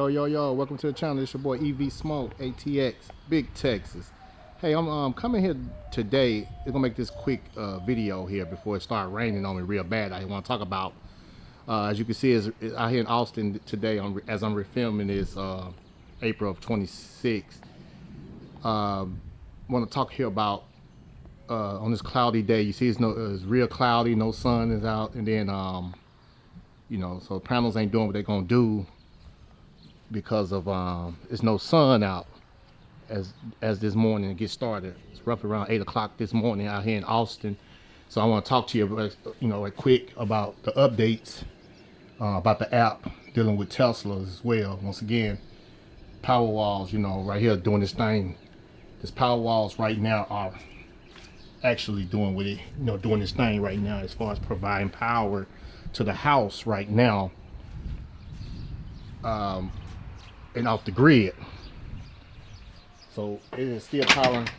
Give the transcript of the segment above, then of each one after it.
Yo, welcome to the channel. It's your boy EV Smoke ATX, Big Texas. Hey, I'm coming here today. We're gonna make this quick video here before it starts raining on me real bad. I want to talk about, as you can see, is out here in Austin today. As I'm refilming this, April of 26th. Want to talk here about on this cloudy day. You see, it's real cloudy. No sun is out, and then so the panels ain't doing what they're gonna do because of there's no sun out as this morning it gets started. It's roughly around 8 o'clock this morning out here in Austin. So I want to talk to you quick about the updates about the app dealing with Tesla as well. Once again, Powerwalls, right here doing this thing. This Powerwalls right now are actually doing with it, doing this thing right now as far as providing power to the house right now. And off the grid. So it is still powering.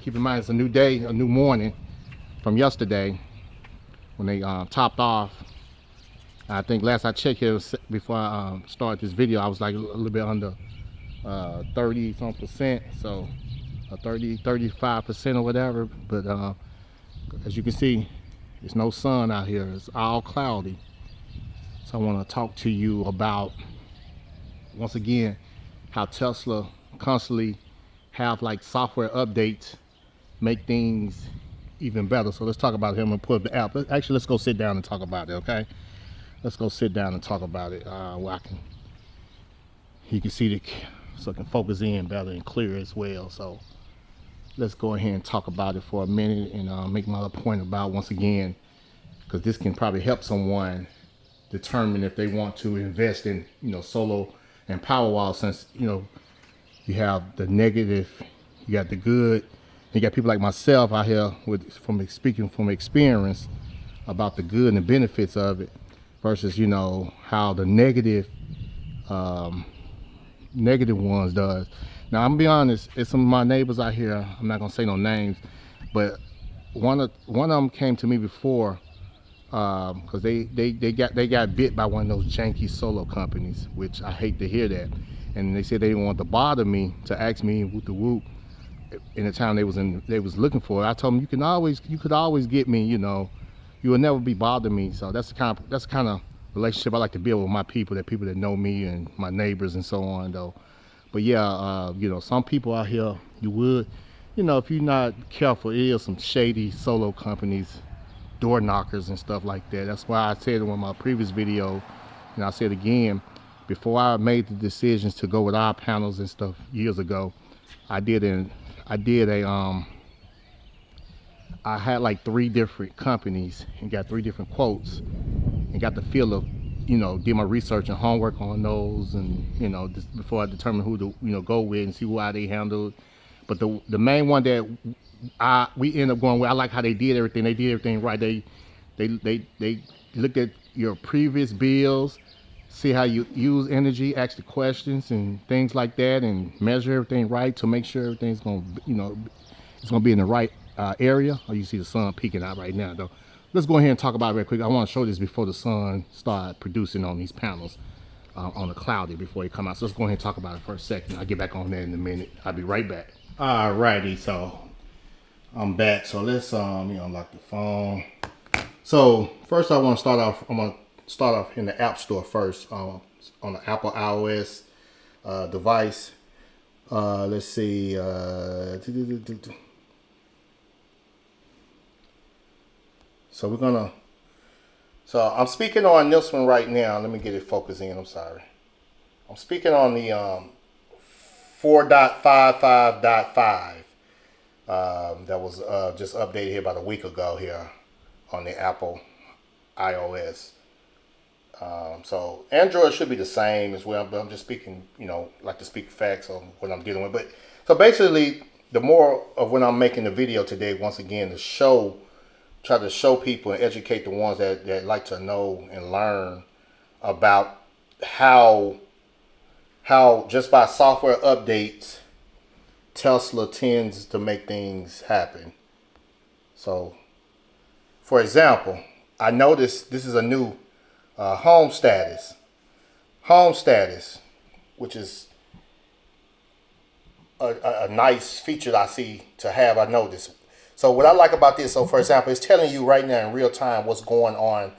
Keep in mind it's a new day, a new morning from yesterday when they topped off. I think last I checked here before I started this video, I was like a little bit under 30 some percent, so 35% or whatever. But as you can see, there's no sun out here. It's all cloudy. So I want to talk to you about, once again, how Tesla constantly have like software updates, make things even better. So let's talk about him and put up the app. Actually, let's go sit down and talk about it, okay? Let's go sit down and talk about it. You can see so I can focus in better and clear as well. So let's go ahead and talk about it for a minute and make my other point about, once again, because this can probably help someone determine if they want to invest in, solar and Powerwall, since you have the negative, you got the good, you got people like myself out here speaking from experience about the good and the benefits of it, versus how the negative ones does. Now I'm gonna be honest, it's some of my neighbors out here, I'm not gonna say no names, but one of them came to me before because they got bit by one of those janky solo companies, which I hate to hear that. And they said they didn't want to bother me to ask me whoop the whoop in the town they was looking for. I told them you could always get me. You will never be bothering me. So that's the kind of relationship I like to build with my people, people that know me and my neighbors and so on though. But yeah, some people out here, you would, if you're not careful, it is some shady solo companies, door knockers and stuff like that. That's why I said in one of my previous videos, and I'll say it again, before I made the decisions to go with our panels and stuff years ago, I had like 3 different companies and got 3 different quotes and got the feel of, did my research and homework on those, and just before I determined who to go with and see why they handled. But the main one that we end up going with, I like how they did everything. They did everything right. They looked at your previous bills, see how you use energy, ask the questions and things like that, and measure everything right to make sure everything's gonna, it's gonna be in the right area. Oh, you see the sun peeking out right now though. Let's go ahead and talk about it real quick. I want to show this before the sun start producing on these panels on the cloudy before it come out. So let's go ahead and talk about it for a second. I'll get back on that in a minute. I'll be right back. Alrighty, so I'm back. So let's unlock the phone. So first I'm gonna start off in the App Store first, on the Apple iOS device. Let's see, so I'm speaking on this one right now. Let me get it focused in. I'm sorry. I'm speaking on the 4.55.5 that was just updated here about a week ago here on the Apple iOS. So Android should be the same as well, but I'm just speaking, like to speak facts on what I'm dealing with. But so basically, the more of when I'm making the video today, once again, try to show people and educate the ones that like to know and learn about how just by software updates, Tesla tends to make things happen. So, for example, I noticed this is a new home status. which is a nice feature I see to have. I noticed. So what I like about this, so for example, it's telling you right now in real time what's going on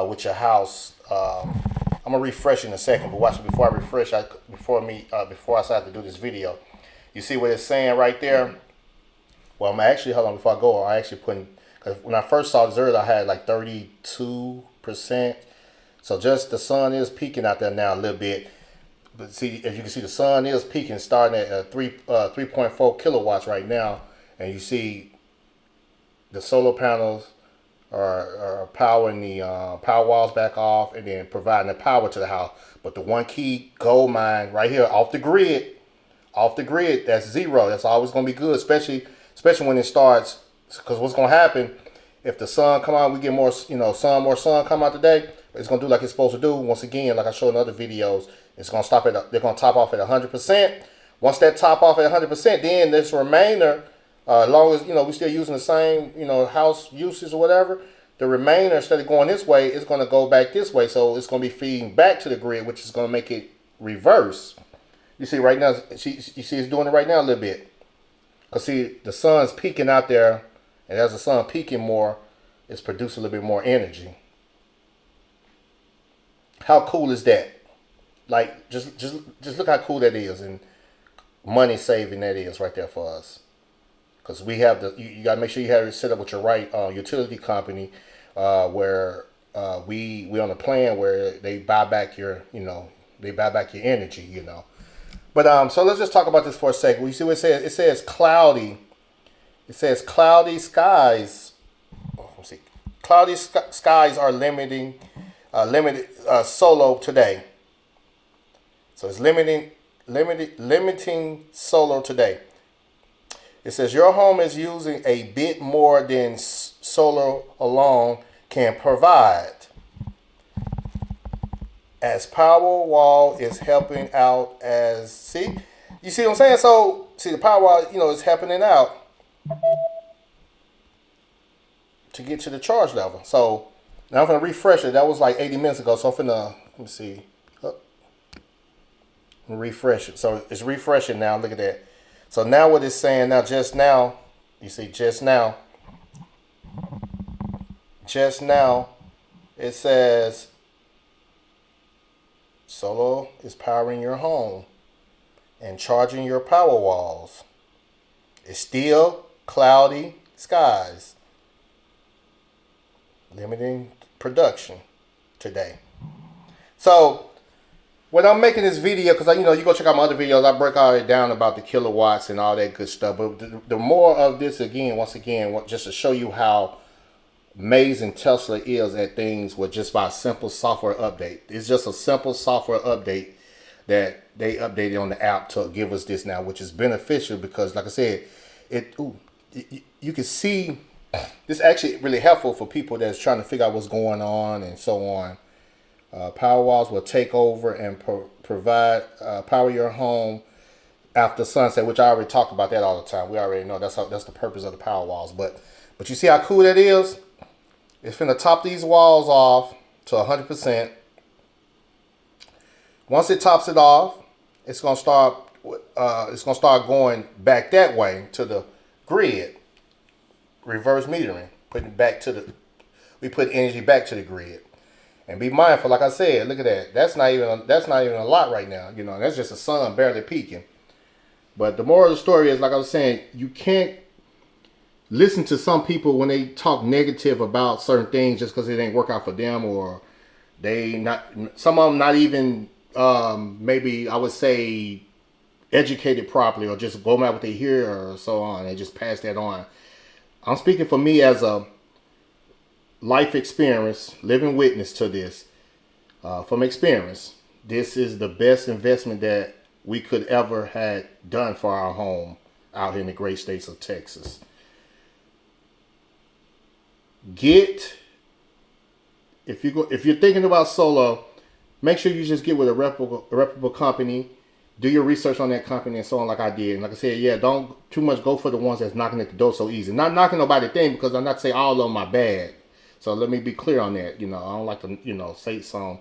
with your house. I'm gonna refresh in a second, but watch it before I refresh. Before I start to do this video, you see what it's saying right there. Well, I'm actually, hold on, before I go, I actually put, because when I first saw this earlier, I had like 32%. So just the sun is peaking out there now a little bit. But see, as you can see, the sun is peaking, starting at 3.4 kilowatts right now. And you see the solar panels are powering the power walls back off and then providing the power to the house. But the one key gold mine right here off the grid, that's zero. That's always going to be good, especially when it starts. Because what's going to happen if the sun come out, we get more, more sun come out today. It's going to do like it's supposed to do. Once again, like I showed in other videos, it's going to stop at, they're going to top off at 100%. Once that top off at 100%, then this remainder, as long as, we still using the same, house uses or whatever, the remainder, instead of going this way, it's going to go back this way. So it's going to be feeding back to the grid, which is going to make it reverse. You see right now, you see it's doing it right now a little bit. Because see, the sun's peaking out there, and as the sun peaking more, it's producing a little bit more energy. How cool is that? Like, just look how cool that is, and money saving that is right there for us. Because we have you got to make sure you have it set up with your right utility company, where we on a plan where they buy back your energy, But so let's just talk about this for a second. You see what it says? It says cloudy. It says cloudy skies. Let's see. Cloudy skies are limited solar today. So it's limiting solar today. It says your home is using a bit more than solar alone can provide. As Powerwall is helping out you see what I'm saying? So see, the Powerwall, is helping it out to get to the charge level. So now I'm gonna refresh it. That was like 80 minutes ago. So I'm gonna, let me see. Refresh it. So it's refreshing now. Look at that. So now what it's saying now, just now, you see, just now, it says solar is powering your home and charging your power walls. It's still cloudy skies, limiting production today. So when I'm making this video, because you go check out my other videos, I break all it down about the kilowatts and all that good stuff. But the more of this, once again, just to show you how amazing Tesla is at things with just by a simple software update. It's just a simple software update that they updated on the app to give us this now, which is beneficial because, like I said, you can see this actually really helpful for people that's trying to figure out what's going on and so on. Powerwalls will take over and provide power your home after sunset, which I already talk about that all the time. We already know that's the purpose of the Powerwalls. But you see how cool that is? It's finna top these walls off to 100%. Once it tops it off, it's gonna start going back that way to the grid. Reverse metering, we put energy back to the grid. And be mindful, like I said, look at that. That's not even a lot right now. That's just the sun barely peaking. But the moral of the story is, like I was saying, you can't listen to some people when they talk negative about certain things just because it ain't work out for them, or some of them not even maybe I would say educated properly, or just go by what they hear or so on and just pass that on. I'm speaking for me as a life experience, living witness to this. From experience, this is the best investment that we could ever had done for our home out here in the great states of Texas. If you're thinking about solar, make sure you just get with a reputable company. Do your research on that company and so on, like I did. And like I said, yeah, don't too much go for the ones that's knocking at the door so easy. Not knocking nobody thing, because I'm not saying all of them are bad. So let me be clear on that. I don't like to, say some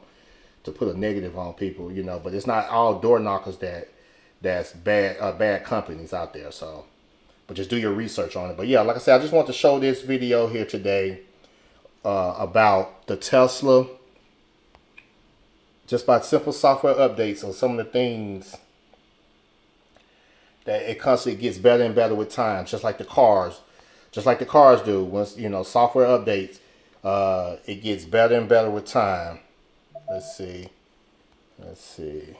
to put a negative on people, you know. But it's not all door knockers that's bad companies out there. So, but just do your research on it. But yeah, like I said, I just want to show this video here today about the Tesla, just by simple software updates on some of the things that it constantly gets better and better with time, just like the cars do. Once, you know, software updates, it gets better and better with time. Let's see. See,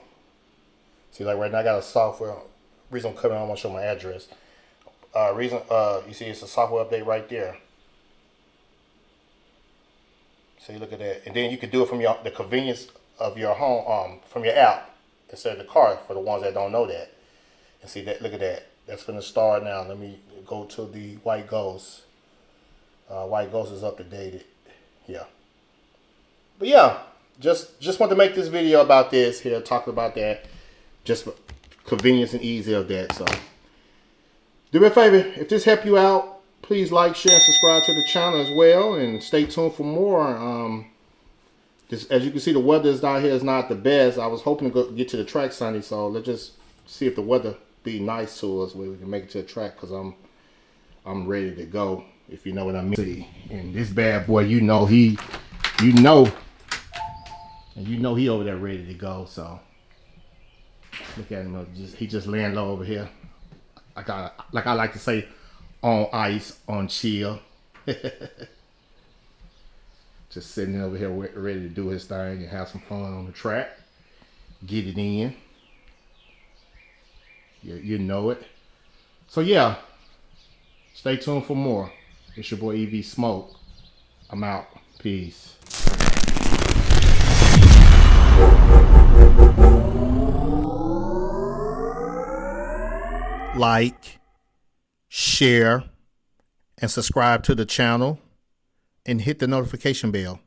like right now I got a software. Reason I'm coming, I want to show my address. You see, it's a software update right there. See, look at that. And then you can do it from the convenience of your home, from your app instead of the car, for the ones that don't know that. And see that, look at that. That's finna start now. Let me go to the White Ghost. White Ghost is up to date. Yeah. But yeah, just want to make this video about this here, talking about that. Just convenience and ease of that. So do me a favor, if this helped you out, please like, share, and subscribe to the channel as well, and stay tuned for more. As you can see, the weather is out here is not the best. I was hoping to get to the track Sunday, so let's just see if the weather be nice to us where we can make it to the track, because I'm ready to go, if you know what I mean. And this bad boy, you know he over there ready to go. So look at him, he just laying low over here. Like I like to say, on ice, on chill. Just sitting over here ready to do his thing and have some fun on the track. Get it in. You know it. So yeah, stay tuned for more. It's your boy EV Smoke. I'm out. Peace. Like, share, and subscribe to the channel, and hit the notification bell.